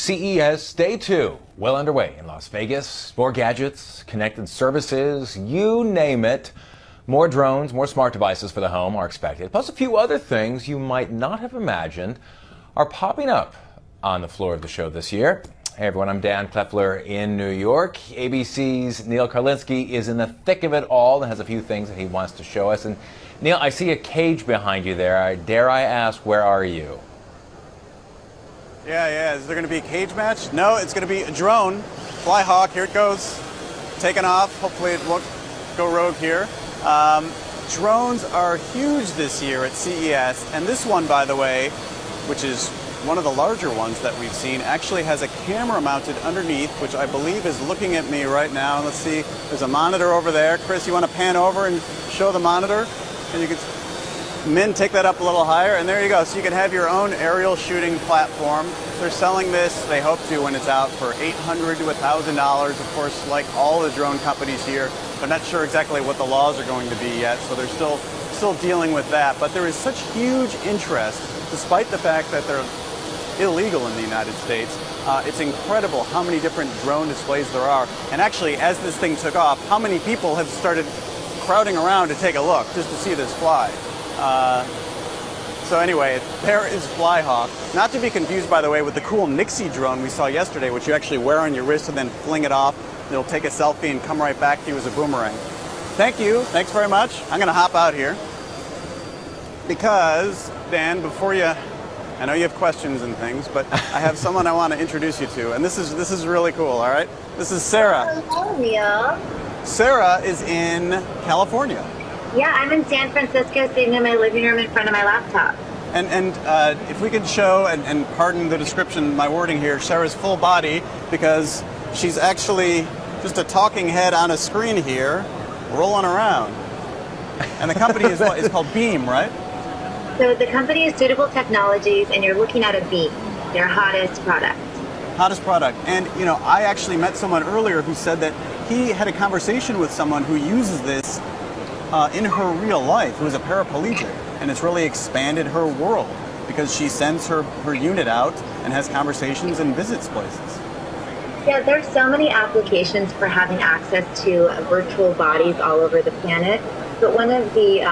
CES Day 2, well underway in Las Vegas. More gadgets, connected services, you name it. More drones, more smart devices for the home are expected. Plus a few other things you might not have imagined are popping up on the floor of the show this year. Hey everyone, I'm Dan Kleffler in New York. ABC's Neil Karlinski is in the thick of it all and has a few things that he wants to show us. And Neil, I see a cage behind you there. Dare I ask, where are you? Yeah. Is there going to be a cage match? No, it's going to be a drone. Flyhawk, here it goes. Taking off. Hopefully it won't go rogue here. Drones are huge this year at CES. And this one, by the way, which is one of the larger ones that we've seen, actually has a camera mounted underneath, which I believe is looking at me right now. Let's see. There's a monitor over there. Chris, you want to pan over and show the monitor? And you can... Min, take that up a little higher, and there you go. So you can have your own aerial shooting platform. They're selling this, they hope to, when it's out, for $800 to $1,000. Of course, like all the drone companies here, they're not sure exactly what the laws are going to be yet, so they're still dealing with that. But there is such huge interest, despite the fact that they're illegal in the United States. It's incredible how many different drone displays there are. And actually, as this thing took off, how many people have started crowding around to take a look, just to see this fly. So anyway, there is Flyhawk. Not to be confused, by the way, with the cool NEWSzy drone we saw yesterday, which you actually wear on your wrist and then fling it off. It'll take a selfie and come right back to you as a boomerang. Thank you. Thanks very much. I'm going to hop out here because, Dan, before you... I know you have questions and things, but I have someone I want to introduce you to, and this is really cool, all right? This is Sarah. Hello, Neil. Sarah is in California. Yeah, I'm in San Francisco, sitting in my living room in front of my laptop. And if we could show, and pardon the description, my wording here, Sarah's full body, because she's actually just a talking head on a screen here, rolling around. And the company is what? It's called Beam, right? So the company is Suitable Technologies, and you're looking at a Beam, their hottest product. Hottest product. And, you know, I actually met someone earlier who said that he had a conversation with someone who uses this in her real life, who is a paraplegic, and it's really expanded her world because she sends her unit out and has conversations and visits places. Yeah, there's so many applications for having access to virtual bodies all over the planet, but one of the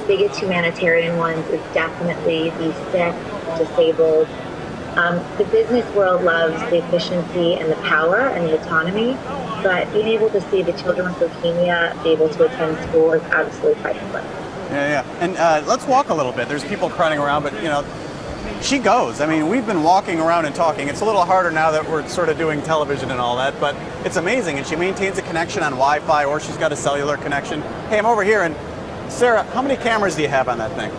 biggest humanitarian ones is definitely the sick, disabled. The business world loves the efficiency and the power and the autonomy, but being able to see the children with leukemia be able to attend school is absolutely priceless. Yeah. And let's walk a little bit. There's people crowding around, but, you know, she goes. I mean, we've been walking around and talking. It's a little harder now that we're sort of doing television and all that, but it's amazing. And she maintains a connection on Wi-Fi, or she's got a cellular connection. Hey, I'm over here, and Sarah, how many cameras do you have on that thing?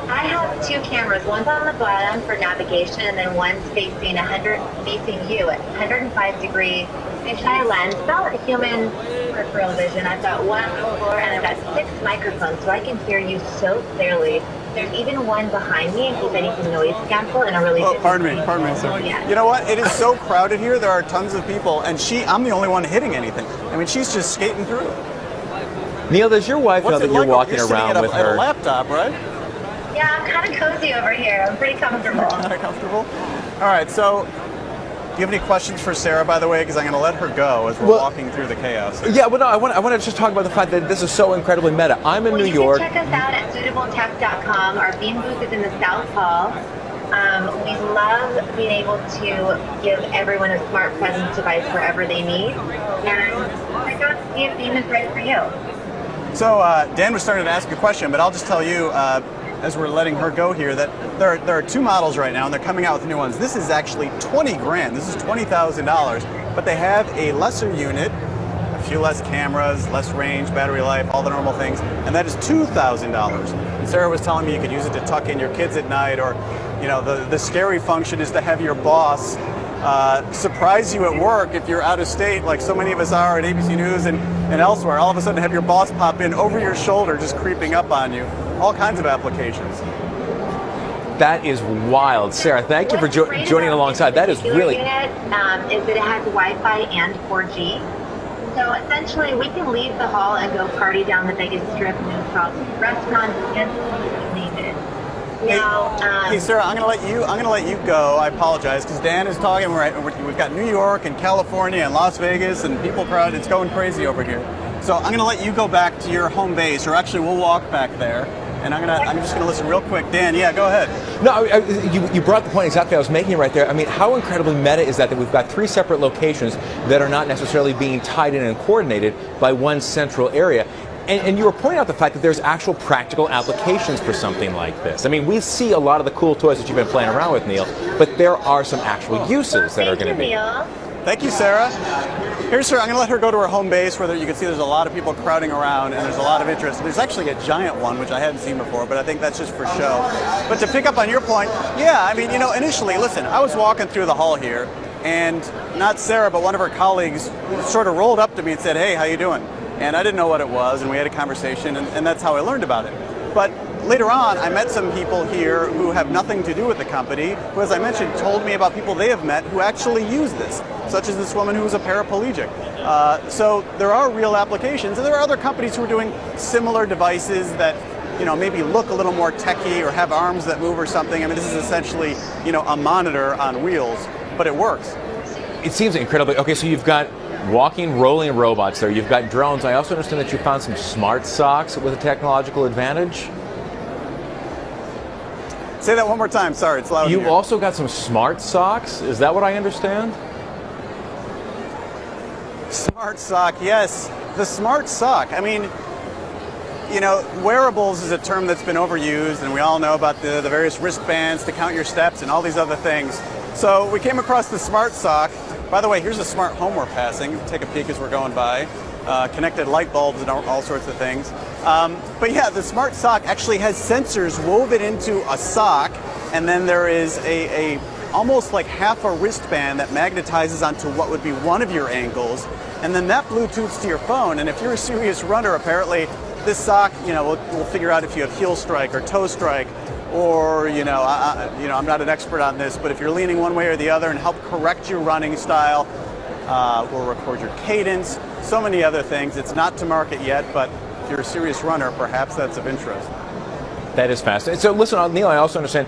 I have two cameras. One's on the bottom for navigation, and then one's facing you at 105-degree fisheye lens, about a human peripheral vision. I've got one on the floor, and I've got 6 microphones, so I can hear you so clearly. There's even one behind me in case I need to noise cancel in a really good... Pardon me, sir. Yeah. You know what? It is so crowded here. There are tons of people, and I'm the only one hitting anything. I mean, she's just skating through. Neil, does your wife know that you're walking around with her? At a laptop, right? Yeah, I'm kind of cozy over here. I'm pretty comfortable. Kind of comfortable? All right, so do you have any questions for Sarah, by the way? Because I'm going to let her go as we're walking through the chaos here. Yeah, well, no, I want to just talk about the fact that this is so incredibly meta. I'm in New York. You can check us out at suitabletech.com. Our Beam booth is in the South Hall. We love being able to give everyone a smart presence device wherever they need. And I thought see if Beam is right for you. So Dan was starting to ask a question, but I'll just tell you, as we're letting her go here, that there are 2 models right now, and they're coming out with new ones. This is actually 20 grand. This is $20,000, but they have a lesser unit, a few less cameras, less range, battery life, all the normal things, and that is $2,000. And Sarah was telling me you could use it to tuck in your kids at night, or, you know, the scary function is to have your boss surprise you at work if you're out of state, like so many of us are at ABC News and elsewhere. All of a sudden have your boss pop in over your shoulder, just creeping up on you. All kinds of applications. That is wild. Sarah, thank you for joining alongside. That is really... Is that it has Wi-Fi and 4G. So essentially, we can leave the hall and go party down the Vegas Strip, no problem. Restaurants, and you name it. Now, Hey, Sarah, I'm gonna let you go. I apologize because Dan is talking. We've got New York and California and Las Vegas and people crowd. It's going crazy over here. So I'm gonna let you go back to your home base, or actually we'll walk back there. And I'm just gonna listen real quick. Dan, yeah, go ahead. No, you brought the point exactly I was making right there. I mean, how incredibly meta is that we've got 3 separate locations that are not necessarily being tied in and coordinated by one central area. And you were pointing out the fact that there's actual practical applications for something like this. I mean, we see a lot of the cool toys that you've been playing around with, Neil, but there are some actual uses that are going to be. Thank you, Sarah. Here's Sarah. I'm going to let her go to her home base where you can see there's a lot of people crowding around and there's a lot of interest. There's actually a giant one, which I hadn't seen before, but I think that's just for show. But to pick up on your point, yeah, I mean, initially, listen, I was walking through the hall here, and not Sarah, but one of her colleagues sort of rolled up to me and said, "Hey, how you doing?" And I didn't know what it was, and we had a conversation, and that's how I learned about it. But later on, I met some people here who have nothing to do with the company, who, as I mentioned, told me about people they have met who actually use this, such as this woman who was a paraplegic. So there are real applications, and there are other companies who are doing similar devices that maybe look a little more techy or have arms that move or something. I mean, this is essentially, a monitor on wheels, but it works. It seems incredibly. Okay, so you've got walking, rolling robots there. You've got drones. I also understand that you found some smart socks with a technological advantage. Say that one more time. Sorry, it's loud. You've also got some smart socks. Is that what I understand? Smart sock, yes. The smart sock. I mean, wearables is a term that's been overused, and we all know about the various wristbands to count your steps and all these other things. So we came across the smart sock. By the way, here's a smart home we're passing. Take a peek as we're going by. Connected light bulbs and all sorts of things. But yeah, the smart sock actually has sensors woven into a sock, and then there is a almost like half a wristband that magnetizes onto what would be one of your ankles, and then that Bluetooths to your phone. And if you're a serious runner, apparently this sock, will figure out if you have heel strike or toe strike, or I'm not an expert on this, but if you're leaning one way or the other, and help correct your running style. We'll record your cadence, so many other things. It's not to market yet, but if you're a serious runner, perhaps that's of interest. That is fascinating. So listen, Neil, I also understand,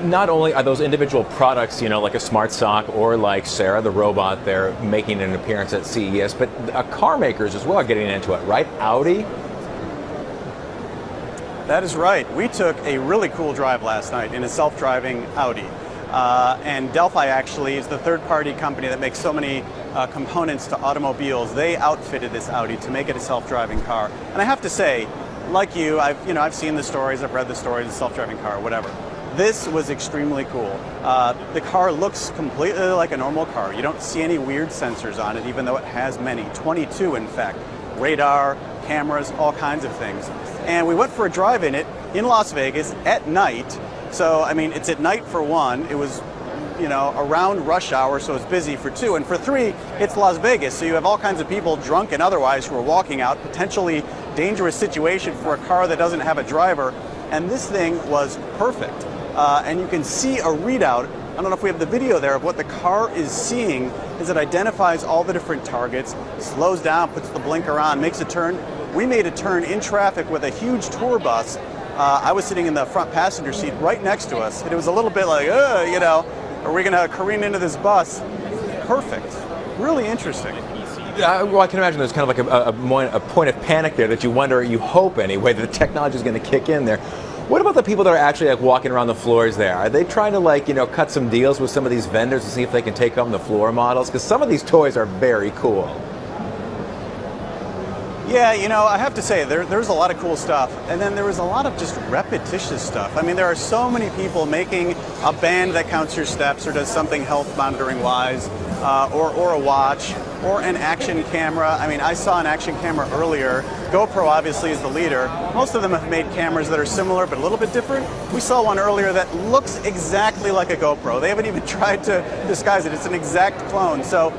not only are those individual products, like a smart sock or like Sarah, the robot there, making an appearance at CES, but car makers as well are getting into it, right? Audi? That is right. We took a really cool drive last night in a self-driving Audi. And Delphi actually is the third-party company that makes so many components to automobiles. They outfitted this Audi to make it a self-driving car. And I have to say, like you, I've seen the stories, I've read the stories of self-driving car, whatever. This was extremely cool. The car looks completely like a normal car. You don't see any weird sensors on it, even though it has many, 22 in fact. Radar, cameras, all kinds of things. And we went for a drive in it in Las Vegas at night. So, I mean, it's at night for one. It was, around rush hour, so it's busy for two. And for three, it's Las Vegas. So you have all kinds of people, drunk and otherwise, who are walking out, potentially dangerous situation for a car that doesn't have a driver. And this thing was perfect. And you can see a readout. I don't know if we have the video there of what the car is seeing, as it identifies all the different targets, slows down, puts the blinker on, makes a turn. We made a turn in traffic with a huge tour bus. I was sitting in the front passenger seat right next to us, and it was a little bit like, are we going to careen into this bus? Perfect. Really interesting. Well, I can imagine there's kind of like a point of panic there that you wonder, you hope anyway, that the technology is going to kick in there. What about the people that are actually walking around the floors there? Are they trying to cut some deals with some of these vendors to see if they can take home the floor models? Because some of these toys are very cool. Yeah, I have to say, there's a lot of cool stuff. And then there was a lot of just repetitious stuff. I mean, there are so many people making a band that counts your steps or does something health monitoring wise, or a watch, or an action camera. I mean, I saw an action camera earlier. GoPro obviously is the leader. Most of them have made cameras that are similar but a little bit different. We saw one earlier that looks exactly like a GoPro. They haven't even tried to disguise it. It's an exact clone. So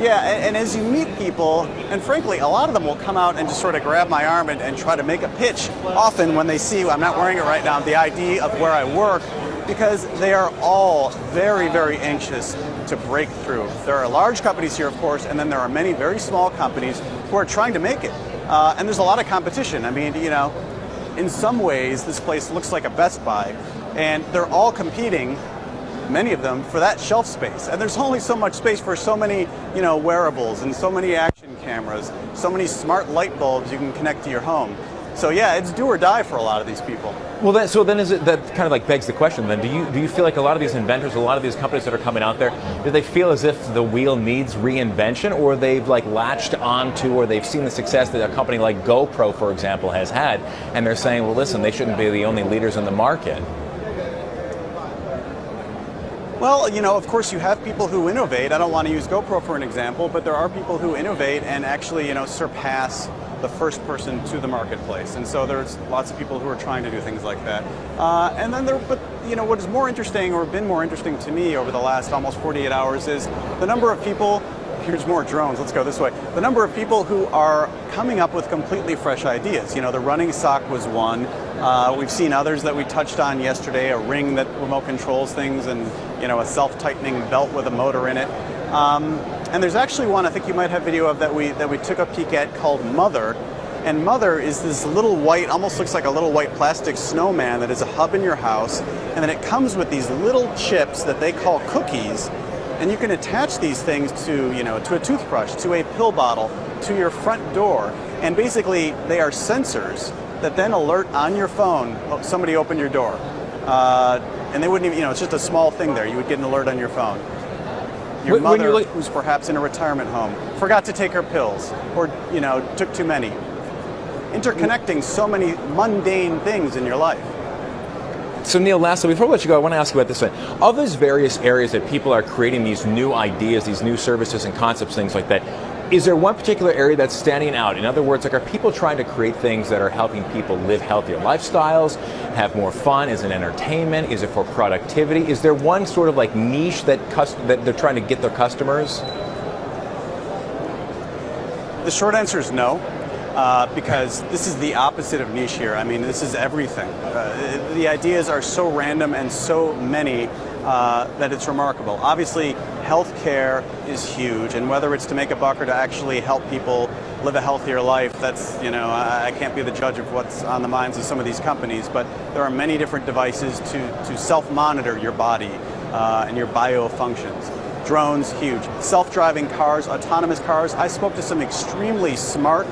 yeah, and as you meet people, and frankly, a lot of them will come out and just sort of grab my arm and try to make a pitch. Often when they see, I'm not wearing it right now, the ID of where I work, because they are all very, very anxious to break through. There are large companies here, of course, and then there are many very small companies who are trying to make it. And there's a lot of competition. I mean, in some ways, this place looks like a Best Buy. And they're all competing, many of them, for that shelf space. And there's only so much space for so many, wearables and so many action cameras, so many smart light bulbs you can connect to your home. So yeah, it's do or die for a lot of these people. Well, then is it that kind of like begs the question? Then do you feel like a lot of these inventors, a lot of these companies that are coming out there, do they feel as if the wheel needs reinvention, or they've like latched onto, or they've seen the success that a company like GoPro, for example, has had, and they're saying, well, listen, they shouldn't be the only leaders in the market? Well, of course you have people who innovate. I don't want to use GoPro for an example, but there are people who innovate and actually, surpass the first person to the marketplace. And so there's lots of people who are trying to do things like that. And then what is more interesting, or been more interesting to me over the last almost 48 hours, is the number of people. Here's more drones. Let's go this way. The number of people who are coming up with completely fresh ideas. The running sock was one. We've seen others that we touched on yesterday, a ring that remote controls things, and a self-tightening belt with a motor in it. And there's actually one I think you might have video of that we took a peek at called Mother. And Mother is this little white, almost looks like a little white plastic snowman that is a hub in your house. And then it comes with these little chips that they call cookies. And you can attach these things to, to a toothbrush, to a pill bottle, to your front door. And basically they are sensors that then alert on your phone, oh, somebody opened your door. And they wouldn't even, it's just a small thing there. You would get an alert on your phone. Your mother, who's perhaps in a retirement home, forgot to take her pills, or, took too many. Interconnecting so many mundane things in your life. So Neil, lastly, before we let you go, I want to ask you about this one. Of those various areas that people are creating these new ideas, these new services and concepts, things like that, is there one particular area that's standing out? In other words, are people trying to create things that are helping people live healthier lifestyles, have more fun? Is it entertainment? Is it for productivity? Is there one sort of like niche that they're trying to get their customers? The short answer is no. Because this is the opposite of niche here. I mean, this is everything. The ideas are so random and so many that it's remarkable. Obviously, healthcare is huge, and whether it's to make a buck or to actually help people live a healthier life, that's, I can't be the judge of what's on the minds of some of these companies, but there are many different devices to self-monitor your body and your biofunctions. Drones, huge. Self-driving cars, autonomous cars. I spoke to some extremely smart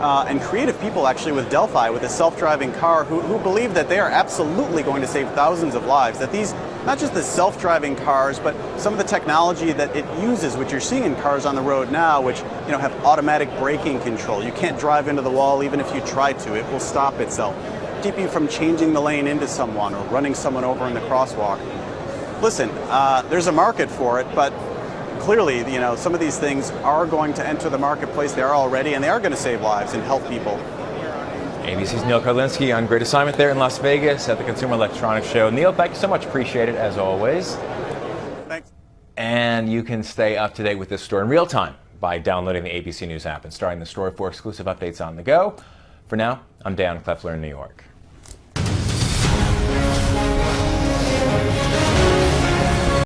and creative people actually with Delphi, with a self-driving car, who believe that they are absolutely going to save thousands of lives. That these, not just the self-driving cars, but some of the technology that it uses, which you're seeing in cars on the road now, which have automatic braking control. You can't drive into the wall even if you try to. It will stop itself. Keep you from changing the lane into someone or running someone over in the crosswalk. Listen, there's a market for it, but clearly, some of these things are going to enter the marketplace. They are already, and they are going to save lives and help people. ABC's Neil Karlinski on great assignment there in Las Vegas at the Consumer Electronics Show. Neil, thank you so much. Appreciate it, as always. Thanks. And you can stay up to date with this story in real time by downloading the ABC News app and starting the story for exclusive updates on the go. For now, I'm Dan Kleffler in New York.